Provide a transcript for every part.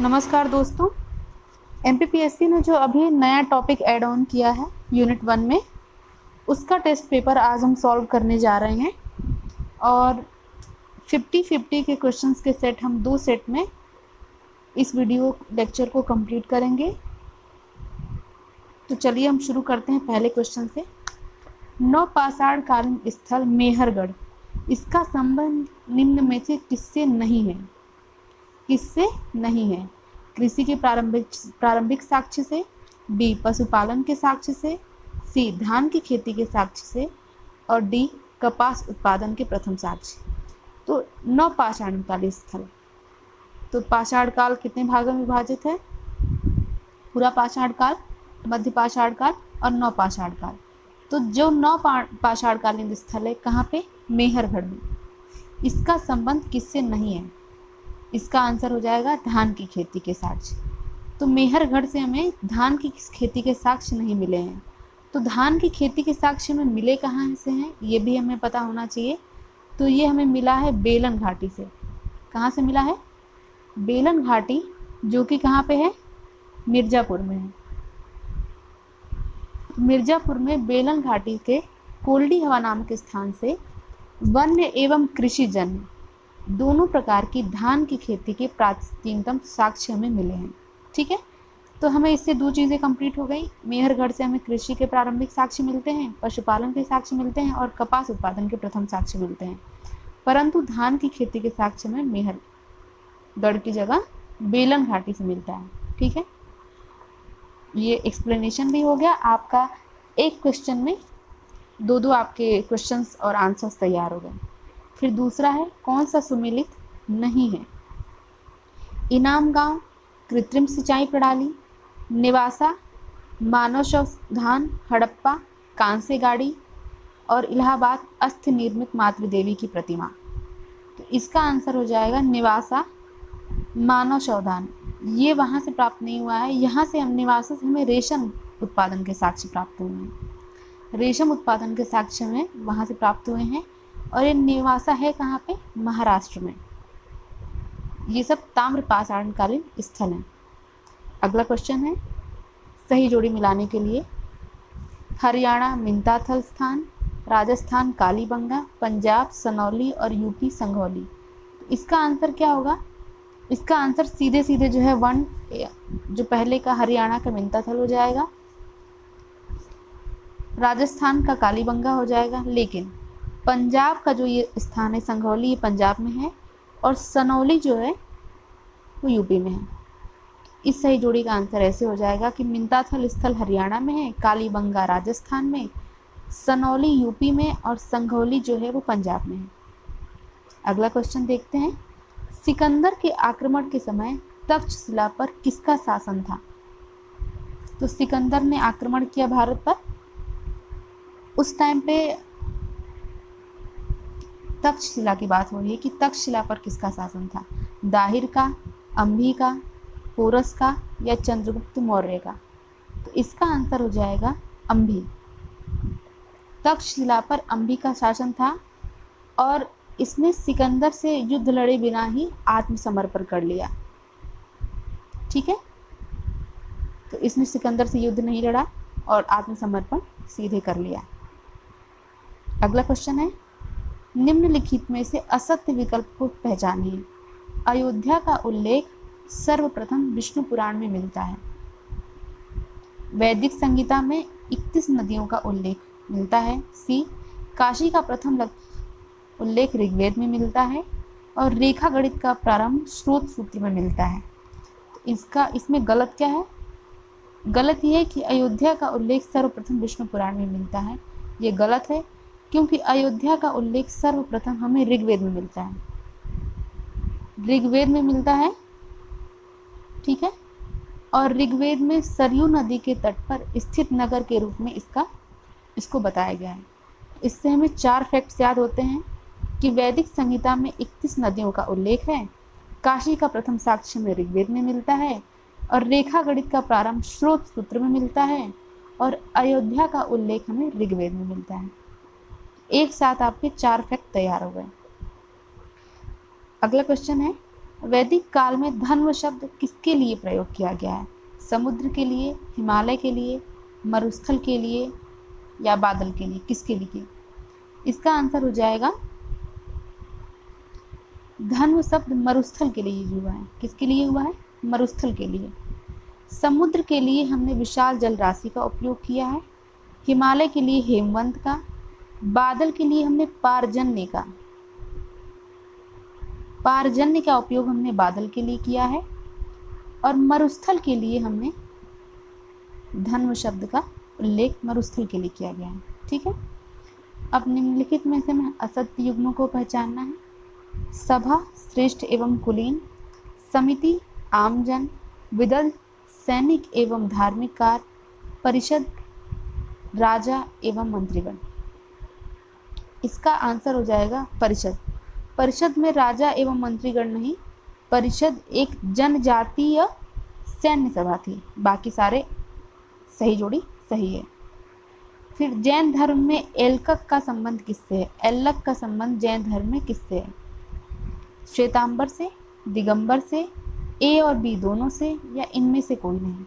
नमस्कार दोस्तों। एमपीपीएससी ने जो अभी नया टॉपिक ऐड ऑन किया है यूनिट 1 में, उसका टेस्ट पेपर आज हम सॉल्व करने जा रहे हैं और 50-50 के क्वेश्चंस के सेट हम 2 सेट में इस वीडियो लेक्चर को कंप्लीट करेंगे। तो चलिए हम शुरू करते हैं पहले क्वेश्चन से। नवपाषाण कालीन स्थल मेहरगढ़, इसका संबंध निम्न में से किससे नहीं है? किससे नहीं है? कृषि के प्रारंभिक साक्ष्य से, बी पशुपालन के साक्ष्य से, सी धान की खेती के साक्ष्य से और डी कपास उत्पादन के प्रथम साक्ष्य। तो नवपाषाण कालीन स्थल, तो पाषाण काल कितने भागों में विभाजित है? पूरा पाषाण काल, मध्य पाषाण काल और नवपाषाण काल। तो जो नवपाषाण कालीन स्थल है कहाँ पे? मेहरगढ़ में। इसका संबंध किससे नहीं है? इसका आंसर हो जाएगा धान की खेती के साक्ष्य। तो मेहरगढ़ से हमें धान की खेती के साक्ष्य नहीं मिले हैं। तो धान की खेती के साक्ष्य में मिले कहाँ से हैं ये भी हमें पता होना चाहिए। तो ये हमें मिला है बेलन घाटी से। कहाँ से मिला है? बेलन घाटी, जो कि कहाँ पे है? मिर्ज़ापुर में है। मिर्ज़ापुर में बेलन घाटी के कोल्डी हवा नाम के स्थान से वन्य एवं कृषि जन्य दोनों प्रकार की धान की खेती के प्राचीनतम साक्ष्य हमें मिले हैं। ठीक है, तो हमें इससे 2 चीज़ें कंप्लीट हो गई। मेहरगढ़ से हमें कृषि के प्रारंभिक साक्ष्य मिलते हैं, पशुपालन के साक्ष्य मिलते हैं और कपास उत्पादन के प्रथम साक्ष्य मिलते हैं। परंतु धान की खेती के साक्ष्य में मेहरगढ़ की जगह बेलन घाटी से मिलता है। ठीक है, ये एक्सप्लेनेशन भी हो गया आपका। एक क्वेश्चन में 2 आपके क्वेश्चंस और आंसर्स तैयार हो गए। फिर दूसरा है, कौन सा सुमेलित नहीं है? इनाम गांव, कृत्रिम सिंचाई प्रणाली, नेवासा, मानव शवधान, हड़प्पा, कांस्य गाड़ी और इलाहाबाद अस्थि निर्मित मातृ देवी की प्रतिमा। तो इसका आंसर हो जाएगा नेवासा मानव शवधान। ये वहाँ से प्राप्त नहीं हुआ है, यहाँ से हम नेवासा से हमें रेशम उत्पादन के साक्ष्य प्राप्त हुए हैं। रेशम उत्पादन के साक्ष्य में वहाँ से प्राप्त हुए हैं और ये नेवासा है कहाँ पे? महाराष्ट्र में। ये सब ताम्रपाषाण कालीन स्थल हैं। अगला क्वेश्चन है, सही जोड़ी मिलाने के लिए हरियाणा मिंताथल स्थान, राजस्थान कालीबंगा, पंजाब सनौली और यूपी संघौली। इसका आंसर क्या होगा? इसका आंसर सीधे सीधे जो है जो पहले का हरियाणा का मिंताथल हो जाएगा, राजस्थान का कालीबंगा हो जाएगा, लेकिन पंजाब का जो ये स्थान है संघौली, ये पंजाब में है और सनौली जो है वो यूपी में है। इस सही जोड़ी का आंसर ऐसे हो जाएगा कि मिंताथल स्थल हरियाणा में है, कालीबंगा राजस्थान में, सनौली यूपी में और संघौली जो है वो पंजाब में है। अगला क्वेश्चन देखते हैं, सिकंदर के आक्रमण के समय तक्षशिला पर किसका शासन था? तो सिकंदर ने आक्रमण किया भारत पर, उस टाइम पे तक्षशिला की बात हो रही है कि तक्षशिला पर किसका शासन था? दाहिर का, अंभी का, पोरस का या चंद्रगुप्त मौर्य का? तो इसका आंसर हो जाएगा अंभी। तक्षशिला पर अंभी का शासन था और इसने सिकंदर से युद्ध लड़े बिना ही आत्मसमर्पण कर लिया। ठीक है, तो इसने सिकंदर से युद्ध नहीं लड़ा और आत्मसमर्पण सीधे कर लिया। अगला क्वेश्चन है, निम्नलिखित में से असत्य विकल्प को पहचानिए। अयोध्या का उल्लेख सर्वप्रथम विष्णु पुराण में मिलता है। वैदिक संहिता में 31 नदियों का उल्लेख मिलता है। सी काशी का प्रथम उल्लेख ऋग्वेद में मिलता है और रेखा गणित का प्रारंभ स्रोत सूत्र में मिलता है। इसमें गलत क्या है? गलत ये है कि अयोध्या का उल्लेख सर्वप्रथम विष्णु पुराण में मिलता है। ये गलत है क्योंकि अयोध्या का उल्लेख सर्वप्रथम हमें ऋग्वेद में मिलता है। ऋग्वेद में मिलता है, ठीक है, और ऋग्वेद में सरयू नदी के तट पर स्थित नगर के रूप में इसको बताया गया है। इससे हमें 4 फैक्ट्स याद होते हैं कि वैदिक संहिता में 31 नदियों का उल्लेख है, काशी का प्रथम साक्ष्य में ऋग्वेद में मिलता है और रेखा गणित का प्रारंभ स्रोत सूत्र में मिलता है और अयोध्या का उल्लेख हमें ऋग्वेद में मिलता है। एक साथ आपके 4 फैक्ट तैयार हो गए। अगला क्वेश्चन है, वैदिक काल में धन्व शब्द किसके लिए प्रयोग किया गया है? समुद्र के लिए, हिमालय के लिए, मरुस्थल के लिए या बादल के लिए? किसके लिए? इसका आंसर हो जाएगा धन्व शब्द मरुस्थल के लिए यूज हुआ है। किसके लिए हुआ है? मरुस्थल के लिए। समुद्र के लिए हमने विशाल जल राशि का उपयोग किया है, हिमालय के लिए हेमवंत का, बादल के लिए हमने पारजन्य का उपयोग हमने बादल के लिए किया है, और मरुस्थल के लिए हमने धन्व शब्द का उल्लेख मरुस्थल के लिए किया गया है। ठीक है। अब निम्नलिखित में से हमें असत्य युग्मों को पहचानना है। सभा श्रेष्ठ एवं कुलीन, समिति आमजन, विदग्ध सैनिक एवं धार्मिक कार्य, परिषद राजा एवं मंत्रीगण। इसका आंसर हो जाएगा परिषद। परिषद में राजा एवं मंत्रीगण नहीं, परिषद एक जनजातीय सैन्य सभा थी। बाकी सारे सही जोड़ी सही है। फिर जैन धर्म में एल्कक का संबंध किससे है? एल्लक का संबंध जैन धर्म में किससे है? श्वेतांबर से, दिगंबर से, ए और बी दोनों से, या इनमें से कोई नहीं?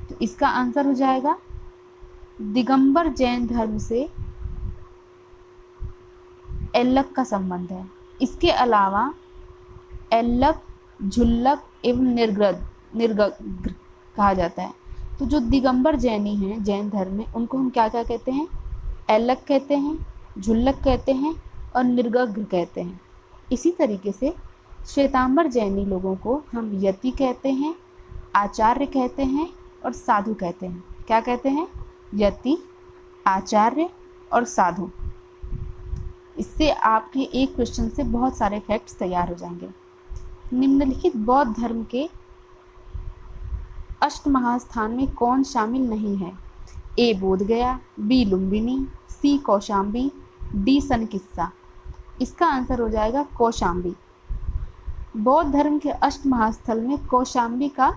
तो इसका आंसर हो जाएगा दिगंबर जैन धर्म से एल्लक का संबंध है। इसके अलावा एल्लक, झुल्लक एवं निर्गग्र कहा जाता है। तो जो दिगंबर जैनी हैं जैन धर्म में, उनको हम क्या क्या कहते हैं? एल्लक कहते हैं, झुल्लक कहते हैं और निर्गग्र कहते हैं। इसी तरीके से श्वेतांबर जैनी लोगों को हम यति कहते हैं, आचार्य कहते हैं और साधु कहते हैं। क्या कहते हैं? यति, आचार्य और साधु। इससे आपके एक क्वेश्चन से बहुत सारे फैक्ट्स तैयार हो जाएंगे। निम्नलिखित बौद्ध धर्म के अष्टमहास्थान में कौन शामिल नहीं है? ए बोधगया, बी लुम्बिनी, सी कौशाम्बी, डी सनकिस्सा। इसका आंसर हो जाएगा कौशाम्बी। बौद्ध धर्म के अष्टमहास्थल में कौशाम्बी का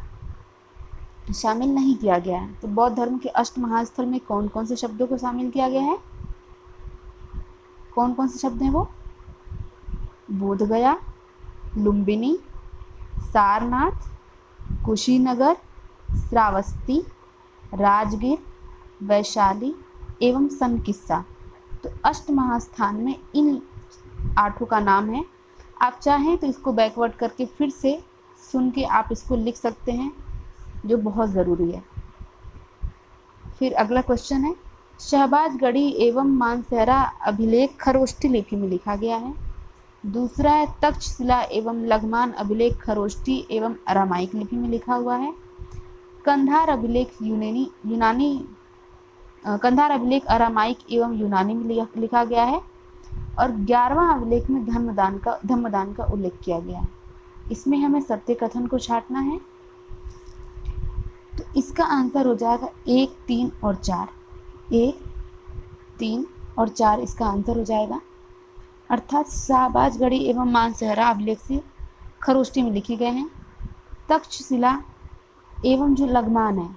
शामिल नहीं किया गया है। तो बौद्ध धर्म के अष्टमहास्थल में कौन कौन से शब्दों को शामिल किया गया है? कौन कौन से शब्द हैं वो? बोधगया, लुम्बिनी, सारनाथ, कुशीनगर, श्रावस्ती, राजगीर, वैशाली एवं सनकिस्सा। तो अष्टमहास्थान में इन 8 का नाम है। आप चाहें तो इसको बैकवर्ड करके फिर से सुन के आप इसको लिख सकते हैं, जो बहुत ज़रूरी है। फिर अगला क्वेश्चन है, शहबाजगढ़ी एवं मानसेहरा अभिलेख खरोष्ठी लिपि में लिखा गया है। दूसरा है तक्षशिला एवं लघमान अभिलेख खरोष्ठी एवं अरामाइक लिपि में लिखा हुआ है। कंधार अभिलेख कंधार अभिलेख अरामाइक एवं यूनानी में लिखा गया है। और 11वां अभिलेख में धम्मदान का उल्लेख किया गया है। इसमें हमें सत्य कथन को छांटना है। तो इसका आंसर हो जाएगा 1, 3 और 4। 1, 3 और 4 इसका आंसर हो जाएगा। अर्थात शाहबाजगढ़ी एवं मानसेहरा अभिलेख से खरोष्ठी में लिखे गए हैं। तक्षशिला एवं जो लघमान है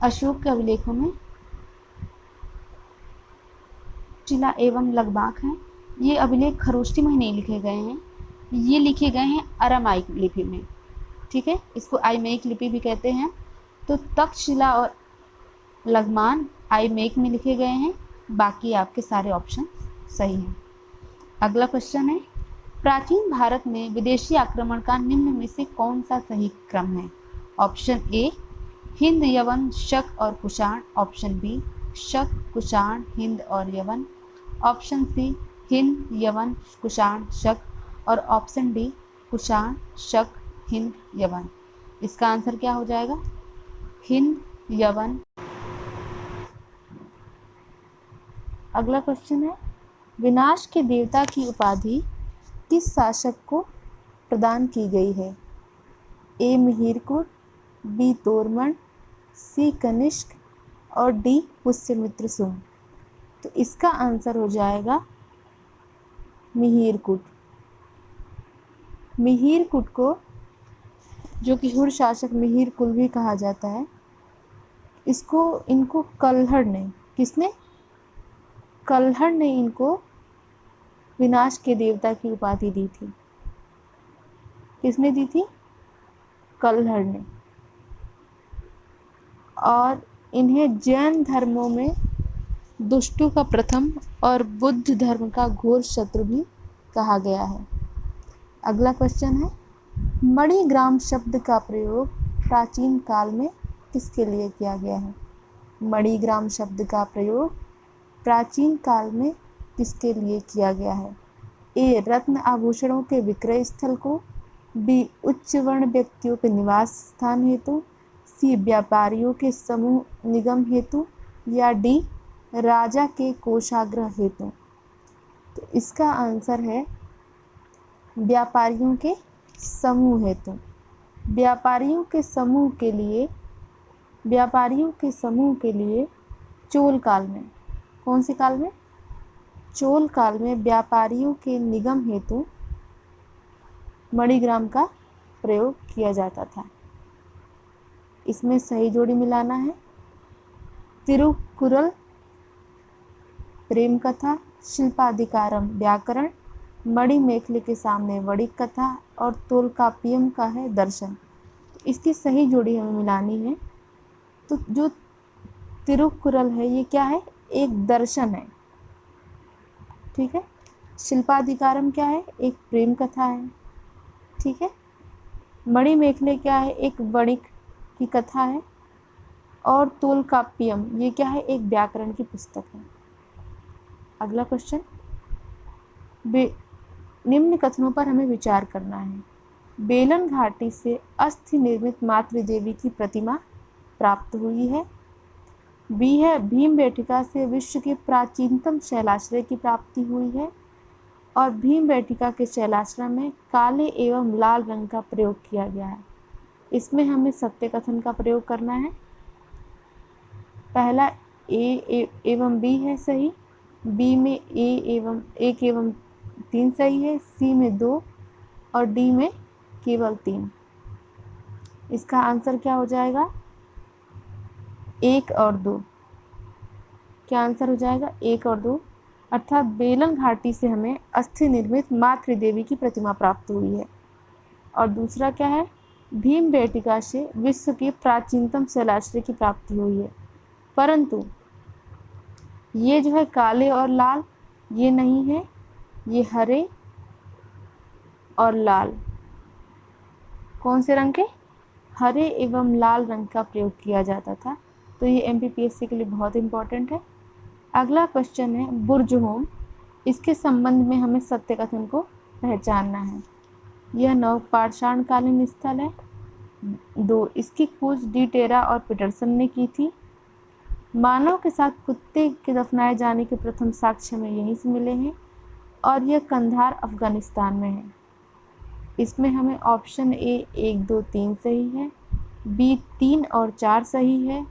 अशोक के अभिलेखों में शिला एवं लगबाक हैं। ये अभिलेख खरोष्ठी में नहीं लिखे गए हैं, ये लिखे गए हैं अरामाइक लिपि में। ठीक है, इसको आइमेक लिपि भी कहते हैं। तो तक्षशिला और लघमान आइमेक में लिखे गए हैं। बाकी आपके सारे ऑप्शन सही हैं। अगला क्वेश्चन है, प्राचीन भारत में विदेशी आक्रमण का निम्न में से कौन सा सही क्रम है? ऑप्शन ए हिंद, यवन, शक और कुषाण। ऑप्शन बी शक, कुषाण, हिंद और यवन। ऑप्शन सी हिंद, यवन, कुषाण, शक। और ऑप्शन डी कुषाण, शक, हिंद, यवन। इसका आंसर क्या हो जाएगा? हिंद, यवन। अगला क्वेश्चन है, विनाश के देवता की उपाधि किस शासक को प्रदान की गई है? ए मिहिरकुट, बी तोरमन, सी कनिष्क और डी पुष्यमित्र सुंग। तो इसका आंसर हो जाएगा मिहिरकुट। मिहिरकुट को, जो कि हुर शासक मिहिरकुल भी कहा जाता है, इनको कल्हड़ ने, किसने? कल्हड़ ने इनको विनाश के देवता की उपाधि दी थी? किसने दी थी? कल्हड़ ने। और इन्हें जैन धर्मों में दुष्टों का प्रथम और बुद्ध धर्म का घोर शत्रु भी कहा गया है। अगला क्वेश्चन है, मणिग्राम शब्द का प्रयोग प्राचीन काल में किसके लिए किया गया है? मणिग्राम शब्द का प्रयोग प्राचीन काल में किसके लिए किया गया है? ए. रत्न आभूषणों के विक्रय स्थल को, बी. उच्च वर्ण व्यक्तियों के निवास स्थान हेतु, सी. व्यापारियों के समूह निगम हेतु, या डी. राजा के कोषाग्रह हेतु। तो इसका आंसर है व्यापारियों के समूह हेतु। व्यापारियों के समूह के लिए चोल काल में, कौन से काल में? चोल काल में व्यापारियों के निगम हेतु मणिग्राम का प्रयोग किया जाता था। इसमें सही जोड़ी मिलाना है। तिरुकुरल प्रेम कथा, शिल्पाधिकारम व्याकरण, मणिमेखले के सामने वणिक कथा और तोलकाप्पियम का है दर्शन। इसकी सही जोड़ी हमें मिलानी है। तो जो तिरुकुरल है ये क्या है? एक दर्शन है, ठीक है। शिल्पाधिकारम क्या है? एक प्रेम कथा है, ठीक है। मणिमेखले क्या है? एक वणिक की कथा है। और तोलकाप्पियम ये क्या है? एक व्याकरण की पुस्तक है। अगला क्वेश्चन, निम्न कथनों पर हमें विचार करना है। बेलन घाटी से अस्थि निर्मित मातृदेवी की प्रतिमा प्राप्त हुई है। बी है, भीमबेटका से विश्व के प्राचीनतम शैलाश्रय की प्राप्ति हुई है। और भीमबेटका के शैलाश्रय में काले एवं लाल रंग का प्रयोग किया गया है। इसमें हमें सत्य कथन का प्रयोग करना है। पहला ए एवं बी है सही, बी में एक एवं 3 सही है, सी में 2 और डी में केवल 3। इसका आंसर क्या हो जाएगा? 1 और 2। क्या आंसर हो जाएगा? 1 और 2। अर्थात बेलन घाटी से हमें अस्थि निर्मित मातृदेवी की प्रतिमा प्राप्त हुई है। और दूसरा क्या है? भीमबेटका से विश्व के प्राचीनतम शैलाश्रय की प्राप्ति हुई है। परंतु ये जो है काले और लाल ये नहीं है, ये हरे और लाल, कौन से रंग के? हरे एवं लाल रंग का प्रयोग किया जाता था। तो ये एमपीपीएससी के लिए बहुत इंपॉर्टेंट है। अगला क्वेश्चन है बुर्ज होम। इसके संबंध में हमें सत्य कथन को पहचानना है। यह नवपाषाणकालीन स्थल है। 2, इसकी खोज डी टेरा और पीटरसन ने की थी। मानव के साथ कुत्ते के दफनाए जाने के प्रथम साक्ष्य हमें यहीं से मिले हैं। और यह कंधार अफगानिस्तान में है। इसमें हमें ऑप्शन ए 1, 2, 3 सही है, बी 3 और 4 सही है,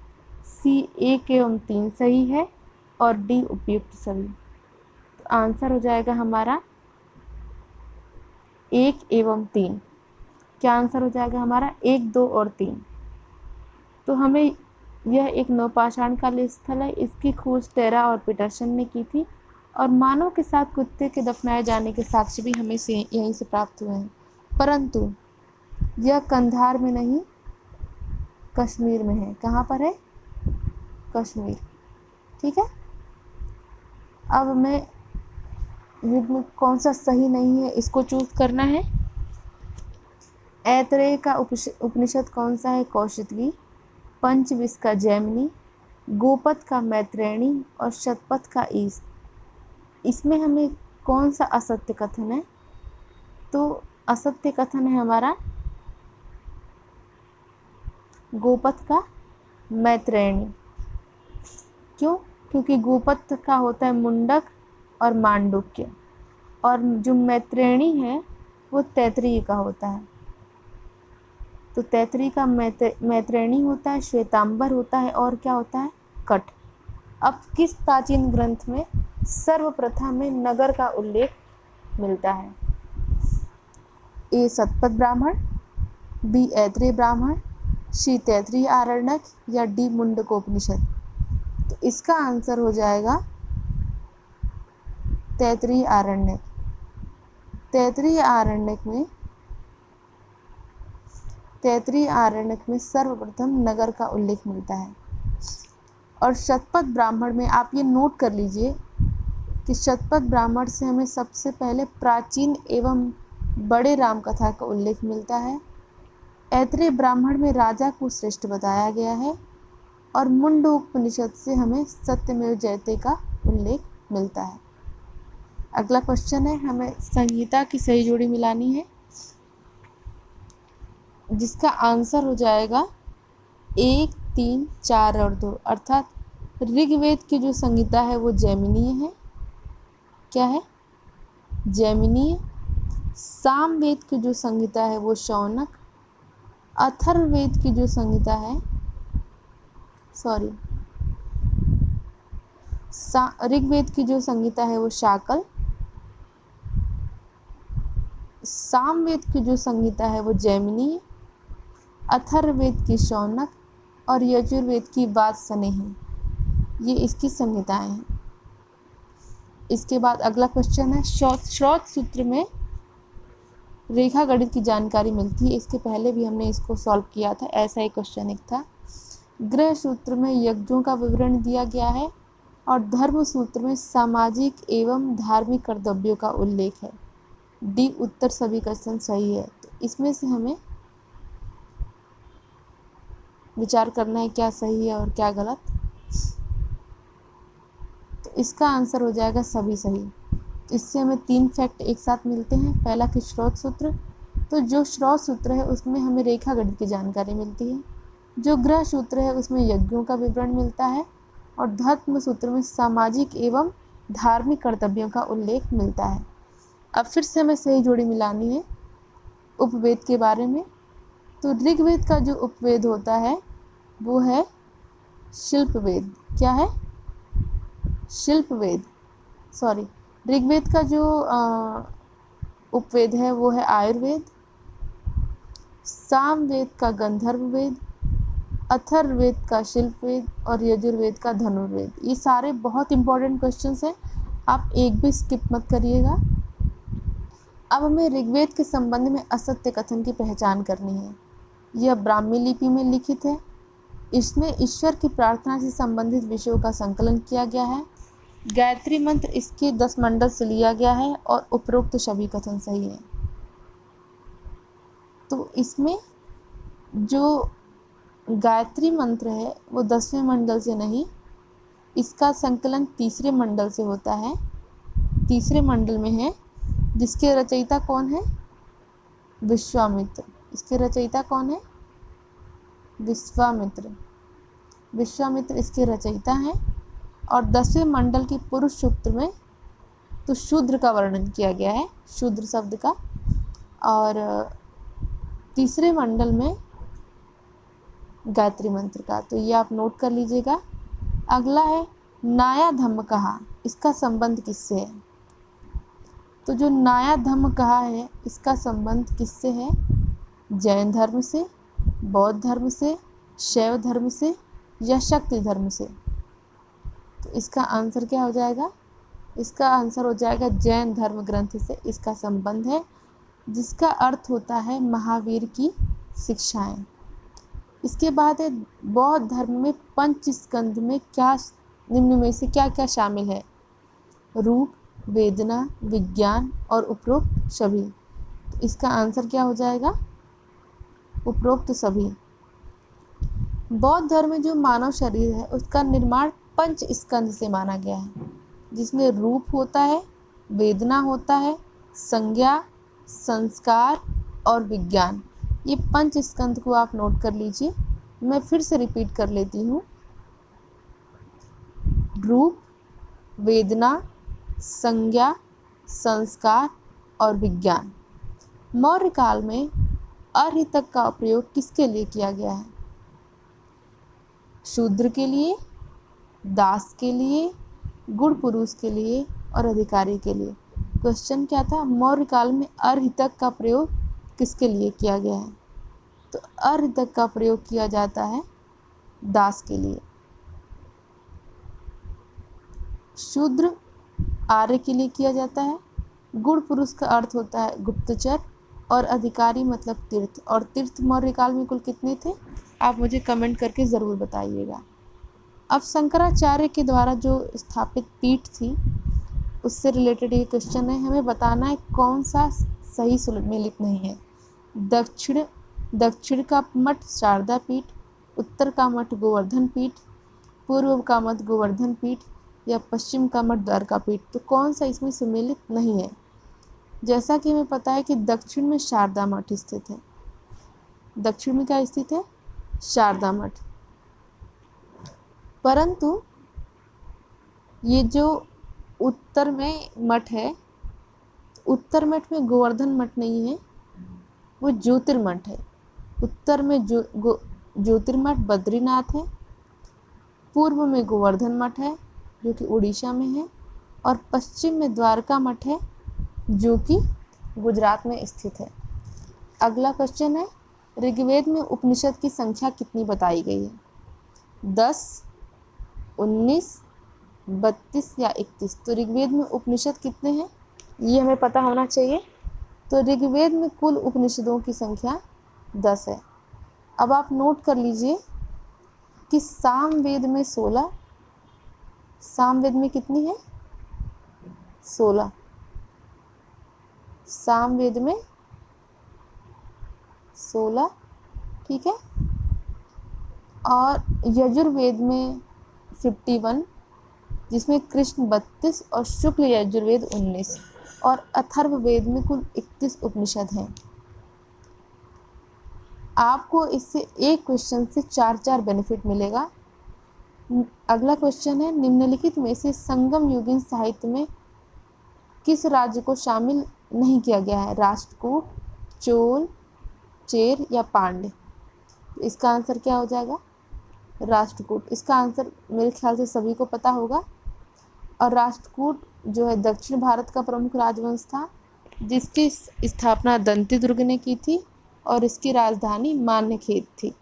सी 1 एवं 3 सही है और डी उपयुक्त सभी। तो आंसर हो जाएगा हमारा 1 एवं 3। क्या आंसर हो जाएगा हमारा? 1, 2 और 3। तो हमें यह एक नवपाषाणकालीन स्थल है। इसकी खोज टेरा और पीटरसन ने की थी। और मानव के साथ कुत्ते के दफनाए जाने के साक्ष्य भी हमें से यहीं से प्राप्त हुए हैं। परंतु यह कंधार में नहीं, कश्मीर में है। कहाँ पर है? कश्मीर, ठीक है। अब हमें युग्म कौन सा सही नहीं है इसको चूज करना है। ऐतरेय का उपनिषद कौन सा है? कौशिकी। पंचविश का जैमिनी, गोपथ का मैत्रेयणी और शतपथ का ईश। इसमें हमें कौन सा असत्य कथन है? तो असत्य कथन है हमारा गोपथ का मैत्रेयणी। क्यों? क्योंकि गोपथ का होता है मुंडक और मांडुक्य, और जो मैत्रेयणी है वो तैत्तिरीय का होता है। तो तैत्तिरीय का मैत्रेयणी होता है, श्वेतांबर होता है और क्या होता है? कठ। अब किस प्राचीन ग्रंथ में सर्वप्रथम में नगर का उल्लेख मिलता है? ए शतपथ ब्राह्मण, बी ऐत्रेय ब्राह्मण, सी तैत्तिरीय आरण्यक या डी मुंडकोपनिषद। तो इसका आंसर हो जाएगा तैत्तिरीय आरण्यक। तैत्तिरीय आरण्यक में सर्वप्रथम नगर का उल्लेख मिलता है। और शतपथ ब्राह्मण में आप ये नोट कर लीजिए कि शतपथ ब्राह्मण से हमें सबसे पहले प्राचीन एवं बड़े राम कथा का उल्लेख मिलता है। ऐत्रेय ब्राह्मण में राजा को श्रेष्ठ बताया गया है। और मुंडकोपनिषद से हमें सत्यमेव जयते का उल्लेख मिलता है। अगला क्वेश्चन है, हमें संहिता की सही जोड़ी मिलानी है, जिसका आंसर हो जाएगा 1, 3, 4 और 2। अर्थात ऋग्वेद की जो संहिता है वो जैमिनीय है। क्या है? जैमिनीय। सामवेद की जो संहिता है वो शौनक। अथर्ववेद की जो संहिता है, ऋग्वेद की जो संहिता है वो शाकल। सामवेद की जो संहिता है वो जैमिनीय। अथर्ववेद की शौनक और यजुर्वेद की वात्स्यनेही। ये इसकी संहिताएं हैं। इसके बाद अगला क्वेश्चन है, श्रौत सूत्र में रेखा गणित की जानकारी मिलती है। इसके पहले भी हमने इसको सॉल्व किया था, ऐसा ही क्वेश्चन एक था। गृह सूत्र में यज्ञों का विवरण दिया गया है और धर्म सूत्र में सामाजिक एवं धार्मिक कर्तव्यों का उल्लेख है। डी उत्तर सभी क्वेश्चन सही है। तो इसमें से हमें विचार करना है क्या सही है और क्या गलत। तो इसका आंसर हो जाएगा सभी सही। तो इससे हमें 3 फैक्ट एक साथ मिलते हैं। पहला कि श्रौत सूत्र, तो जो श्रौत सूत्र है उसमें हमें रेखा गणित की जानकारी मिलती है। जो ग्रह सूत्र है उसमें यज्ञों का विवरण मिलता है और धर्म सूत्र में सामाजिक एवं धार्मिक कर्तव्यों का उल्लेख मिलता है। अब फिर से हमें सही जोड़ी मिलानी है उपवेद के बारे में। तो ऋग्वेद का जो उपवेद होता है वो है शिल्पवेद। क्या है? शिल्पवेद। ऋग्वेद का जो उपवेद है वो है आयुर्वेद। सामवेद का गंधर्व वेद, अथर्ववेद का शिल्पवेद और यजुर्वेद का धनुर्वेद। ये सारे बहुत इंपॉर्टेंट क्वेश्चंस हैं, आप एक भी स्किप मत करिएगा। अब हमें ऋग्वेद के संबंध में असत्य कथन की पहचान करनी है। यह ब्राह्मी लिपि में लिखित है। इसमें ईश्वर की प्रार्थना से संबंधित विषयों का संकलन किया गया है। गायत्री मंत्र इसके 10 मंडल से लिया गया है और उपरोक्त सभी कथन सही है। तो इसमें जो गायत्री मंत्र है वो 10वें मंडल से नहीं, इसका संकलन तीसरे मंडल से होता है। तीसरे मंडल में है, जिसके रचयिता कौन है? विश्वामित्र। इसके रचयिता कौन है? विश्वामित्र इसके रचयिता हैं। और 10वें मंडल की पुरुष सूक्त में तो शूद्र का वर्णन किया गया है, शूद्र शब्द का। और तीसरे मंडल में गायत्री मंत्र का। तो ये आप नोट कर लीजिएगा। अगला है नाया धम्म कहा, इसका संबंध किससे है? तो जो नाया धम्म कहा है इसका संबंध किससे है? जैन धर्म से, बौद्ध धर्म से, शैव धर्म से या शक्ति धर्म से। तो इसका आंसर क्या हो जाएगा? इसका आंसर हो जाएगा जैन धर्म ग्रंथ से इसका संबंध है, जिसका अर्थ होता है महावीर की शिक्षाएं। इसके बाद है बौद्ध धर्म में पंच स्कंध में क्या निम्न में से क्या क्या शामिल है? रूप, वेदना, विज्ञान और उपरोक्त सभी। तो इसका आंसर क्या हो जाएगा? उपरोक्त सभी। बौद्ध धर्म में जो मानव शरीर है उसका निर्माण पंच स्कंध से माना गया है, जिसमें रूप होता है, वेदना होता है, संज्ञा, संस्कार और विज्ञान। ये पंच स्कंध को आप नोट कर लीजिए। मैं फिर से रिपीट कर लेती हूँ। रूप, वेदना, संज्ञा, संस्कार और विज्ञान। मौर्य काल में अर्हितक का प्रयोग किसके लिए किया गया है? शूद्र के लिए, दास के लिए, गुण पुरुष के लिए और अधिकारी के लिए। क्वेश्चन क्या था? मौर्य काल में अर्हितक का प्रयोग किसके लिए किया गया है? तो अर्हितक का प्रयोग किया जाता है दास के लिए। शूद्र आर्य के लिए किया जाता है, गुण पुरुष का अर्थ होता है गुप्तचर और अधिकारी मतलब तीर्थ, और तीर्थ मौर्य काल में कुल कितने थे आप मुझे कमेंट करके ज़रूर बताइएगा। अब शंकराचार्य के द्वारा जो स्थापित पीठ थी उससे रिलेटेड ये क्वेश्चन है, हमें बताना है कौन सा सही सुमेलित नहीं है। दक्षिण का मठ शारदा पीठ, उत्तर का मठ गोवर्धन पीठ, पूर्व का मठ गोवर्धन पीठ या पश्चिम का मठ द्वारका पीठ, तो कौन सा इसमें सुमेलित नहीं है। जैसा कि हमें पता है कि दक्षिण में शारदा मठ स्थित है, दक्षिण में क्या स्थित है, शारदा मठ। परंतु ये जो उत्तर में मठ है, उत्तर मठ में गोवर्धन मठ नहीं है, वो ज्योतिर्मठ है। उत्तर में ज्योतिर्मठ बद्रीनाथ है, पूर्व में गोवर्धन मठ है जो कि उड़ीसा में है, और पश्चिम में द्वारका मठ है जो कि गुजरात में स्थित है। अगला क्वेश्चन है, ऋग्वेद में उपनिषद की संख्या कितनी बताई गई है, 10, 19, 32 या 31। तो ऋग्वेद में उपनिषद कितने हैं ये हमें पता होना चाहिए। तो ऋग्वेद में कुल उपनिषदों की संख्या 10 है। अब आप नोट कर लीजिए कि सामवेद में 16, सामवेद में कितनी है, 16, सामवेद में 16, ठीक है। और यजुर्वेद में 51, जिसमें कृष्ण 32 और शुक्ल यजुर्वेद 19, और अथर्ववेद में कुल 31 उपनिषद हैं। आपको इससे एक क्वेश्चन से 4 बेनिफिट मिलेगा। अगला क्वेश्चन है, निम्नलिखित में से संगम युगीन साहित्य में किस राज्य को शामिल नहीं किया गया है, राष्ट्रकूट, चोल, चेर या पांड्य। तो इसका आंसर क्या हो जाएगा, राष्ट्रकूट। इसका आंसर मेरे ख्याल से सभी को पता होगा। और राष्ट्रकूट जो है दक्षिण भारत का प्रमुख राजवंश था, जिसकी स्थापना दंती दुर्ग ने की थी और इसकी राजधानी मान्यखेत थी,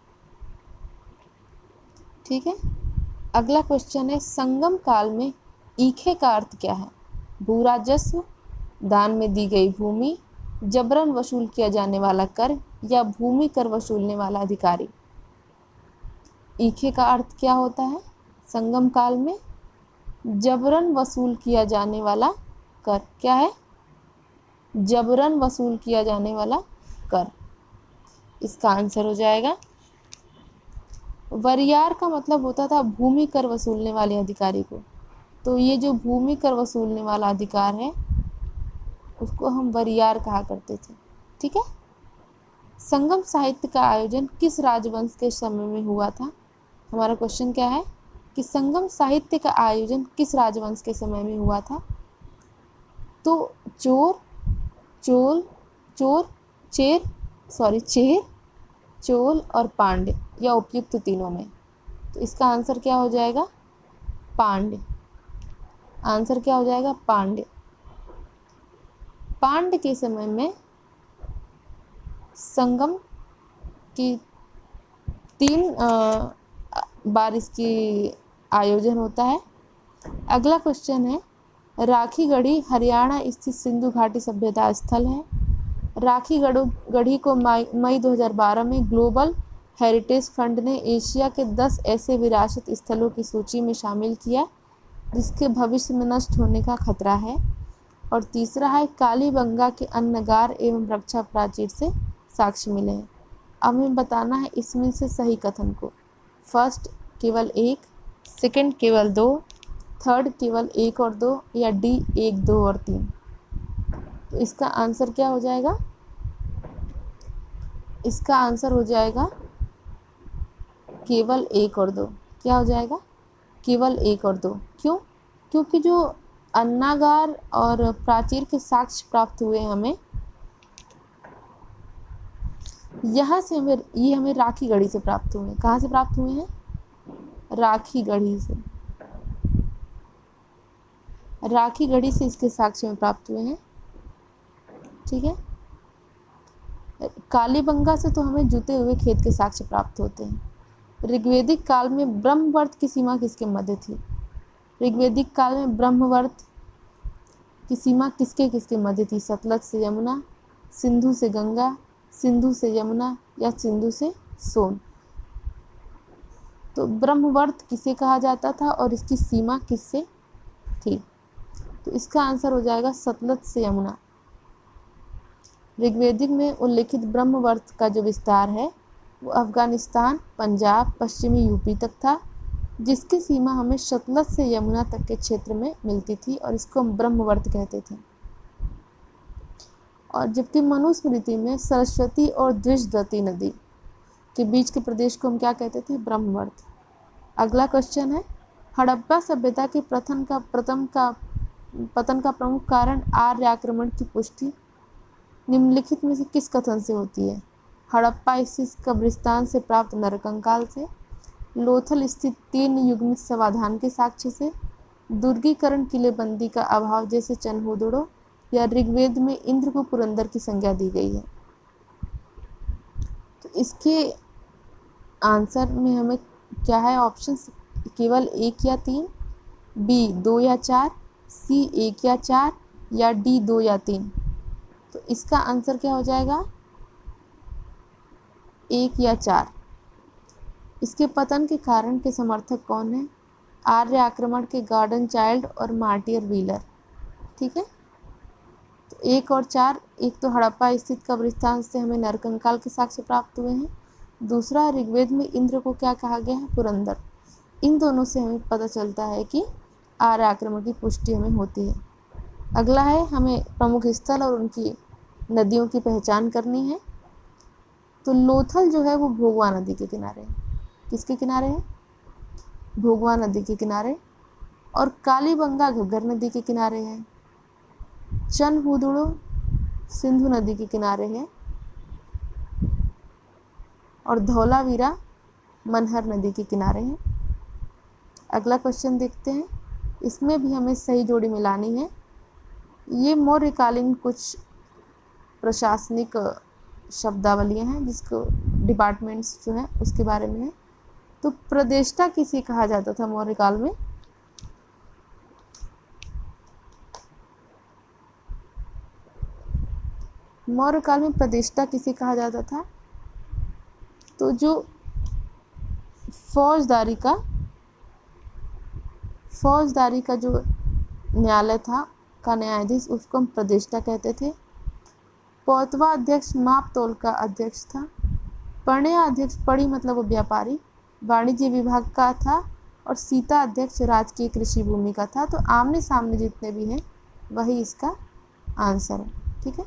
ठीक है। अगला क्वेश्चन है, संगम काल में ईखे का अर्थ क्या है, भू राजस्व, दान में दी गई भूमि, जबरन वसूल किया जाने वाला कर या भूमि कर वसूलने वाला अधिकारी। ईखे का अर्थ क्या होता है संगम काल में, जबरन वसूल किया जाने वाला कर। क्या है, जबरन वसूल किया जाने वाला कर। इसका आंसर हो जाएगा। वरियार का मतलब होता था भूमि कर वसूलने वाले अधिकारी को, तो ये जो भूमि कर वसूलने वाला अधिकार है उसको हम वरियार कहा करते थे, ठीक है। संगम साहित्य का आयोजन किस राजवंश के समय में हुआ था। हमारा क्वेश्चन क्या है कि संगम साहित्य का आयोजन किस राजवंश के समय में हुआ था। तो चेर, चोल और पांड्य या उपयुक्त तीनों में। तो इसका आंसर क्या हो जाएगा, पांड्य। आंसर क्या हो जाएगा, पांड्य। पांड्य के समय में संगम की 3 बार इसकी आयोजन होता है। अगला क्वेश्चन है, राखी गढ़ी हरियाणा स्थित सिंधु घाटी सभ्यता स्थल है। राखी गढ़ी को मई 2012 में ग्लोबल हेरिटेज फंड ने एशिया के 10 ऐसे विरासत स्थलों की सूची में शामिल किया जिसके भविष्य में नष्ट होने का खतरा है। और तीसरा है, कालीबंगा के अन्नगार एवं रक्षा प्राचीर से साक्ष्य मिले हैं। अब हमें बताना है इसमें से सही कथन को। फर्स्ट केवल 1, सेकंड केवल 2, थर्ड केवल 1 और 2, या डी 1, 2 और 3। तो इसका आंसर क्या हो जाएगा, इसका आंसर हो जाएगा केवल 1 और 2। क्या हो जाएगा, केवल 1 और 2। क्यों, क्योंकि जो अन्नागार और प्राचीर के साक्ष्य प्राप्त हुए हमें, यहाँ से हमें राखी गढ़ी से प्राप्त हुए हैं। कहाँ से प्राप्त हुए हैं, राखी गढ़ी से। राखी गढ़ी से इसके साक्ष्य में प्राप्त हुए हैं, ठीक है। कालीबंगा से तो हमें जुते हुए खेत के साक्ष्य प्राप्त होते हैं। ऋग्वेदिक काल में ब्रह्मवर्त की सीमा किसके मध्य थी। ऋग्वेदिक काल में ब्रह्मवर्त की सीमा किसके किसके मध्य थी? सतलज से यमुना, सिंधु से गंगा, सिंधु से यमुना या सिंधु से सोन? तो ब्रह्मवर्त किसे कहा जाता था और इसकी सीमा किससे थी? तो इसका आंसर हो जाएगा सतलज से यमुना। ऋग्वेदिक में उल्लेखित ब्रह्मवर्त का जो विस्तार है वो अफगानिस्तान, पंजाब, पश्चिमी यूपी तक था, जिसकी सीमा हमें सतलज से यमुना तक के क्षेत्र में मिलती थी और इसको हम ब्रह्मवर्त कहते थे। और जबकि मनुस्मृति में सरस्वती और द्विजदती नदी के बीच के प्रदेश को हम क्या कहते थे? ब्रह्मवर्त। अगला क्वेश्चन है, हड़प्पा सभ्यता के पतन का प्रमुख कारण आर्य आक्रमण की पुष्टि निम्नलिखित में से किस कथन से होती है? हड़प्पा स्थित कब्रिस्तान से प्राप्त नरकंकाल से, लोथल स्थित 3 युग्मित समाधान के साक्ष्य से, दुर्गीकरण किलेबंदी का अभाव जैसे चनहूदड़ों, या ऋग्वेद में इंद्र को पुरंदर की संज्ञा दी गई है? तो इसके आंसर में हमें क्या है? ऑप्शन केवल 1 या 3, बी 2 या 4, सी 1 या 4 या डी 2 या 3? तो इसका आंसर क्या हो जाएगा? 1 या 4। इसके पतन के कारण के समर्थक कौन है? आर्य आक्रमण के गॉर्डन चाइल्ड और मार्टियर व्हीलर। ठीक है, तो 1 और 4, एक तो हड़प्पा स्थित कब्रिस्तान से हमें नरकंकाल के साक्ष्य प्राप्त हुए हैं, दूसरा ऋग्वेद में इंद्र को क्या कहा गया है? पुरंदर। इन दोनों से हमें पता चलता है कि आर्य आक्रमण की पुष्टि हमें होती है। अगला है, हमें प्रमुख स्थल और उनकी नदियों की पहचान करनी है। तो लोथल जो है वो भोगवा नदी के किनारे है। किसके किनारे है? भोगवा नदी के किनारे। और कालीबंगा घग्गर नदी के किनारे है। चनहूदड़ो सिंधु नदी के किनारे है। और धौलावीरा मनहर नदी के किनारे है। अगला क्वेश्चन देखते हैं, इसमें भी हमें सही जोड़ी मिलानी है। ये मौर्यकालीन कुछ प्रशासनिक शब्दावलियाँ हैं जिसको डिपार्टमेंट्स जो हैं उसके बारे में है। तो प्रदेष्टा किसे कहा जाता था मौर्यकाल में? मौर्यकाल में प्रदेष्टा किसे कहा जाता था? तो जो फौजदारी का जो न्यायालय था का न्यायाधीश, उसको हम प्रदेष्टा कहते थे। पौतवा अध्यक्ष माप तोल का अध्यक्ष था। पण्या अध्यक्ष, पड़ी मतलब वो व्यापारी, वाणिज्य विभाग का था। और सीता अध्यक्ष राजकीय कृषि भूमि का था। तो आमने सामने जितने भी हैं वही इसका आंसर है। ठीक है,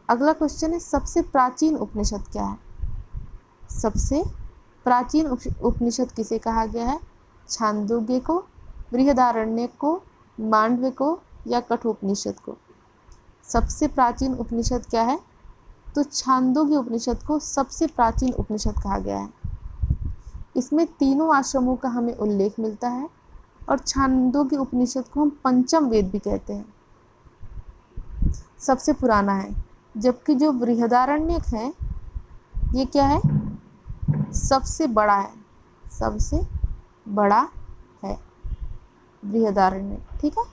अगला क्वेश्चन है, सबसे प्राचीन उपनिषद क्या है? सबसे प्राचीन उपनिषद किसे कहा गया है? छांदोग्य को, बृहदारण्यक को, मांडव्य को या कठोपनिषद को? सबसे प्राचीन उपनिषद क्या है? तो छांदोग्य उपनिषद को सबसे प्राचीन उपनिषद कहा गया है। इसमें तीनों आश्रमों का हमें उल्लेख मिलता है और छांदोग्य उपनिषद को हम पंचम वेद भी कहते हैं, सबसे पुराना है। जबकि जो बृहदारण्यक है ये क्या है? सबसे बड़ा है, सबसे बड़ा है बृहदारण्यक। ठीक है,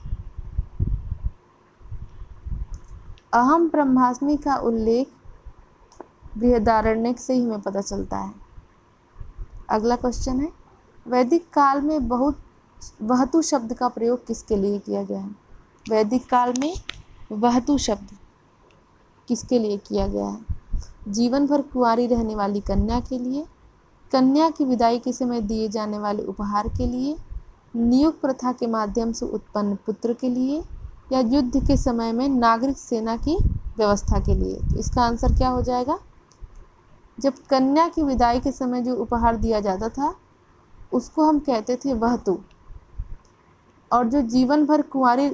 अहम ब्रह्मास्मि का उल्लेख बृहदारण्यक से ही हमें पता चलता है। अगला क्वेश्चन है, वैदिक काल में बहुत वहतु शब्द का प्रयोग किसके लिए किया गया है? वैदिक काल में वहतु शब्द किसके लिए किया गया है? जीवन भर कुंवारी रहने वाली कन्या के लिए, कन्या की विदाई के समय दिए जाने वाले उपहार के लिए, नियुक्त प्रथा के माध्यम से उत्पन्न पुत्र के लिए, या युद्ध के समय में नागरिक सेना की व्यवस्था के लिए? तो इसका आंसर क्या हो जाएगा? जब कन्या की विदाई के समय जो उपहार दिया जाता था उसको हम कहते थे वहतु, और जो जीवन भर कुंवारी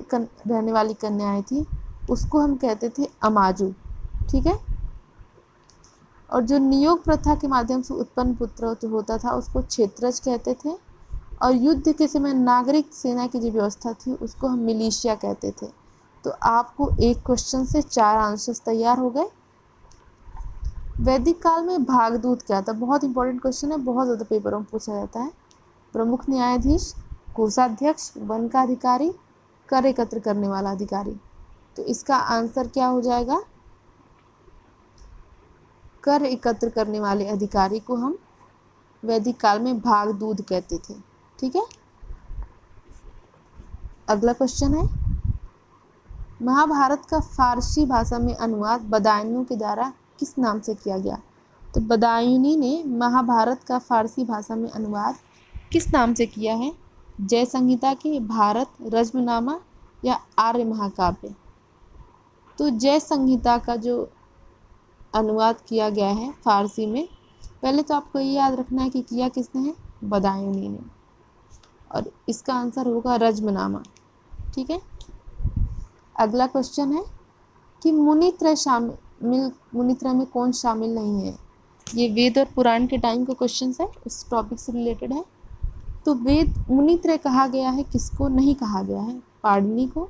रहने वाली कन्याएं थी उसको हम कहते थे अमाजु। ठीक है, और जो नियोग प्रथा के माध्यम से उत्पन्न पुत्र जो होता था उसको क्षेत्रज कहते थे, और युद्ध के समय नागरिक सेना की जो व्यवस्था थी उसको हम मिलिशिया कहते थे। तो आपको एक क्वेश्चन से 4 आंसर्स तैयार हो गए। वैदिक काल में भागदूत क्या था? बहुत इंपॉर्टेंट क्वेश्चन है, बहुत ज़्यादा पेपरों में पूछा जाता है। प्रमुख न्यायाधीश, कोषाध्यक्ष, वन का अधिकारी, कर एकत्र करने वाला अधिकारी। तो इसका आंसर क्या हो जाएगा? कर एकत्र करने वाले अधिकारी को हम वैदिक काल में भागदूत कहते थे। ठीक है, अगला क्वेश्चन है, महाभारत का फारसी भाषा में अनुवाद बदायूं के द्वारा किस नाम से किया गया? तो बदायूनी ने महाभारत का फारसी भाषा में अनुवाद किस नाम से किया है? जय संहिता के, भारत, रज्मनामा या आर्य महाकाव्य? तो जय संहिता का जो अनुवाद किया गया है फारसी में, पहले तो आपको ये याद रखना है कि किया किसने है? बदायूनी ने। और इसका आंसर होगा रज्मनामा। ठीक है, अगला क्वेश्चन है कि मुनित्रय में कौन शामिल नहीं है? ये वेद और पुराण के टाइम का क्वेश्चन है, उस टॉपिक से रिलेटेड है। तो वेद मुनित्रय कहा गया है, किसको नहीं कहा गया है? पाणिनि को,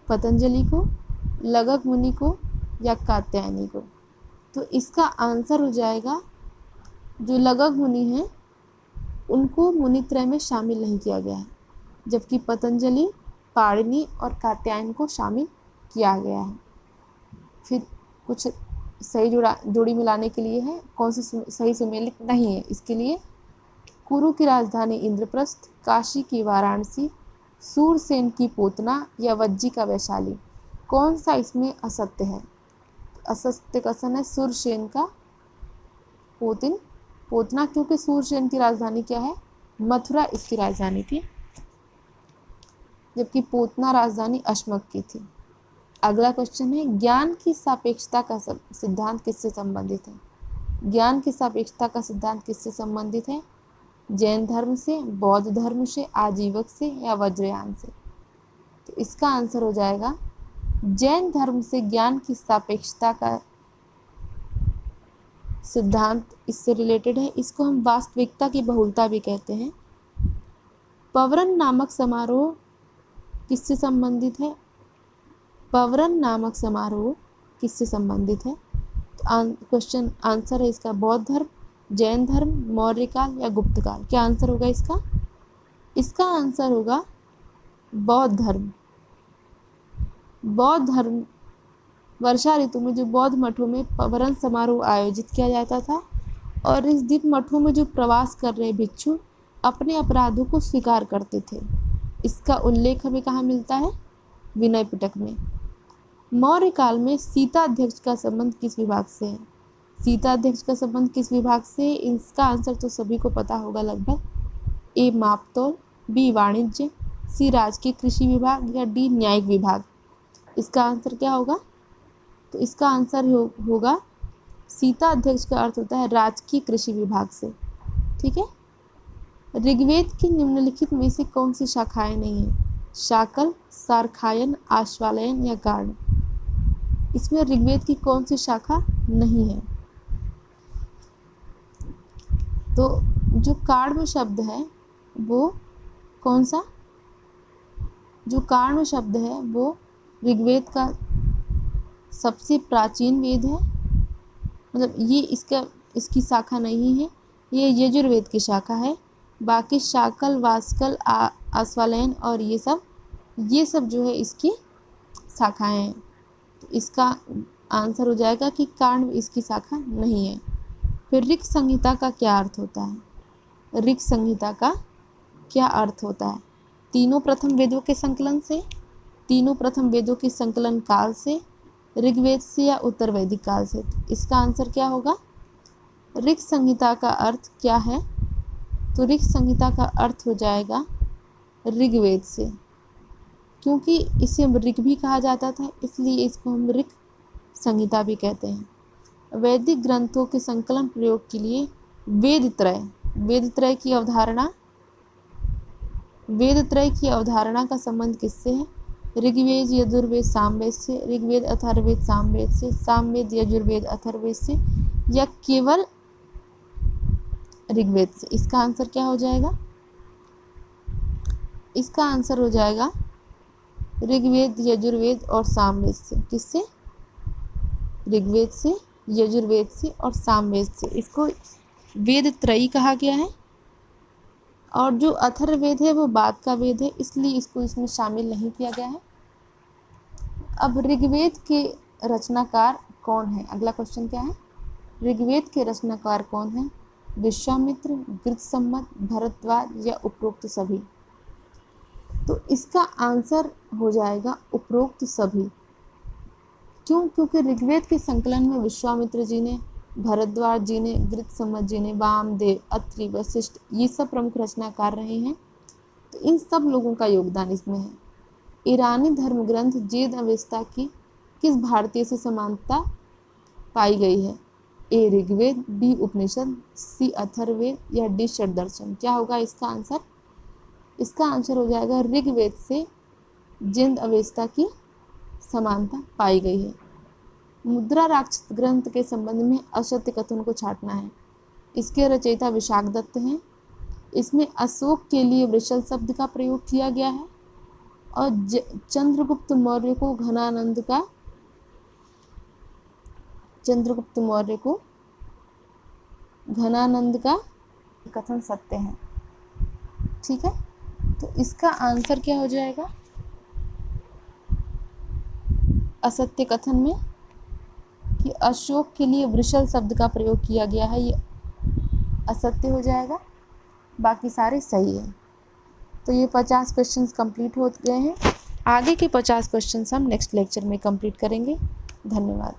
पतंजलि को, लगग मुनि को या कात्यायनी को? तो इसका आंसर हो जाएगा जो लगग मुनि हैं उनको मुनित्रय में शामिल नहीं किया गया है, जबकि पतंजलि, पाणिनि और कात्यायन को शामिल किया गया है। फिर कुछ सही जोड़ी मिलाने के लिए है, कौन सी सही सुमेलित नहीं है, इसके लिए कुरु की राजधानी इंद्रप्रस्थ, काशी की वाराणसी, सूरसेन की पोतना या वज्जी का वैशाली? कौन सा इसमें असत्य है? असत्य कथन है सूरसेन का पोतना, क्योंकि सूरसेन की राजधानी क्या है? मथुरा इसकी राजधानी थी, जबकि पोतना राजधानी अश्मक की थी। अगला क्वेश्चन है, ज्ञान की सापेक्षता का सिद्धांत किससे संबंधित है? ज्ञान की सापेक्षता का सिद्धांत किससे संबंधित है? जैन धर्म से, बौद्ध धर्म से, आजीवक से या वज्रयान से? तो इसका आंसर हो जाएगा जैन धर्म से ज्ञान की सापेक्षता का सिद्धांत इससे रिलेटेड है। इसको हम वास्तविकता की बहुलता भी कहते हैं। पवरन नामक समारोह किससे संबंधित है? पवरन नामक समारोह किससे संबंधित है? तो क्वेश्चन आंसर है इसका बौद्ध धर्म, जैन धर्म, मौर्य काल या गुप्त काल? क्या आंसर होगा इसका? इसका आंसर होगा बौद्ध धर्म। बौद्ध धर्म वर्षा ऋतु में जो बौद्ध मठों में पवरन समारोह आयोजित किया जाता था, और इस दिन मठों में जो प्रवास कर रहे भिक्षु अपने अपराधों को स्वीकार करते थे। इसका उल्लेख हमें कहाँ मिलता है? विनय पिटक में। मौर्य काल में सीताध्यक्ष का संबंध किस विभाग से है? सीताध्यक्ष का संबंध किस विभाग से? इसका आंसर तो सभी को पता होगा लगभग। ए मापतौल, बी वाणिज्य, सी राजकीय कृषि विभाग या डी न्यायिक विभाग? इसका आंसर क्या होगा? तो इसका आंसर होगा सीताध्यक्ष का अर्थ होता है राजकीय कृषि विभाग से। ठीक है, ऋग्वेद की निम्नलिखित में से कौन सी शाखाएं नहीं है? शाकल, सारखायन, आश्वालयन या गार्ण? इसमें ऋग्वेद की कौन सी शाखा नहीं है? तो जो काण्व शब्द है वो कौन सा? जो काण्व शब्द है वो ऋग्वेद का सबसे प्राचीन वेद है, मतलब ये इसकी शाखा नहीं है, ये यजुर्वेद की शाखा है। बाकी शाकल, वास्कल, आश्वालयन और ये सब जो है इसकी शाखाएं हैं। तो इसका आंसर हो जाएगा कि काण्व इसकी शाखा नहीं है। फिर ऋक् संहिता का क्या अर्थ होता है? ऋक् संहिता का क्या अर्थ होता है? तीनों प्रथम वेदों के संकलन से, तीनों प्रथम वेदों के संकलन काल से, ऋग्वेद से या उत्तर वैदिक काल से? इसका आंसर क्या होगा? ऋक् संहिता का अर्थ क्या है? तो ऋक् संहिता का अर्थ हो जाएगा ऋग्वेद से, क्योंकि इसे ऋक् भी कहा जाता था, इसलिए इसको हम ऋक् संहिता भी कहते हैं। वैदिक ग्रंथों के संकलन प्रयोग के लिए वेदत्रय की अवधारणा का संबंध किससे है? ऋग्वेद, यजुर्वेद, सामवेद से, ऋग्वेद, अथर्ववेद, सामवेद से, सामवेद, यजुर्वेद, अथर्ववेद से या केवल ऋग्वेद से? इसका आंसर क्या हो जाएगा? इसका आंसर हो जाएगा ऋग्वेद, यजुर्वेद और सामवेद से। किससे? ऋग्वेद से, यजुर्वेद से और सामवेद से। इसको वेद त्रयी कहा गया है। और जो अथर्ववेद है वो बाद का वेद है, इसलिए इसको इसमें शामिल नहीं किया गया है। अब ऋग्वेद के रचनाकार कौन है? अगला क्वेश्चन क्या है? ऋग्वेद के रचनाकार कौन है? विश्वामित्र, गृहसम्मत, भरद्वाज या उपरोक्त सभी? तो इसका आंसर हो जाएगा उपरोक्त सभी। क्यों? क्योंकि ऋग्वेद के संकलन में विश्वामित्र जी ने, भरद्वाज जी ने, गृहसम्मत जी ने, वामदेव, अत्रि, वशिष्ठ ये सब प्रमुख रचनाकार रहे हैं। तो इन सब लोगों का योगदान इसमें है। ईरानी धर्म ग्रंथ वेद अवेस्ता की किस भारतीय से समानता पाई गई है? ए ऋग्वेद, बी उपनिषद, सी अथर्ववेद या डी षड्दर्शन? क्या होगा इसका आंसर? इसका आंसर हो जाएगा ऋग्वेद से जिंद अवेस्ता की समानता पाई गई है। मुद्रा राक्षस ग्रंथ के संबंध में असत्य कथन को छांटना है। इसके रचयिता विशाखदत्त हैं। इसमें अशोक के लिए वृषल शब्द का प्रयोग किया गया है और चंद्रगुप्त मौर्य को घनानंद का कथन सत्य है। ठीक है, तो इसका आंसर क्या हो जाएगा? असत्य कथन में कि अशोक के लिए वृषल शब्द का प्रयोग किया गया है, ये असत्य हो जाएगा, बाकी सारे सही है। तो ये 50 क्वेश्चंस कंप्लीट हो गए हैं। आगे के 50 क्वेश्चंस हम नेक्स्ट लेक्चर में कंप्लीट करेंगे। धन्यवाद।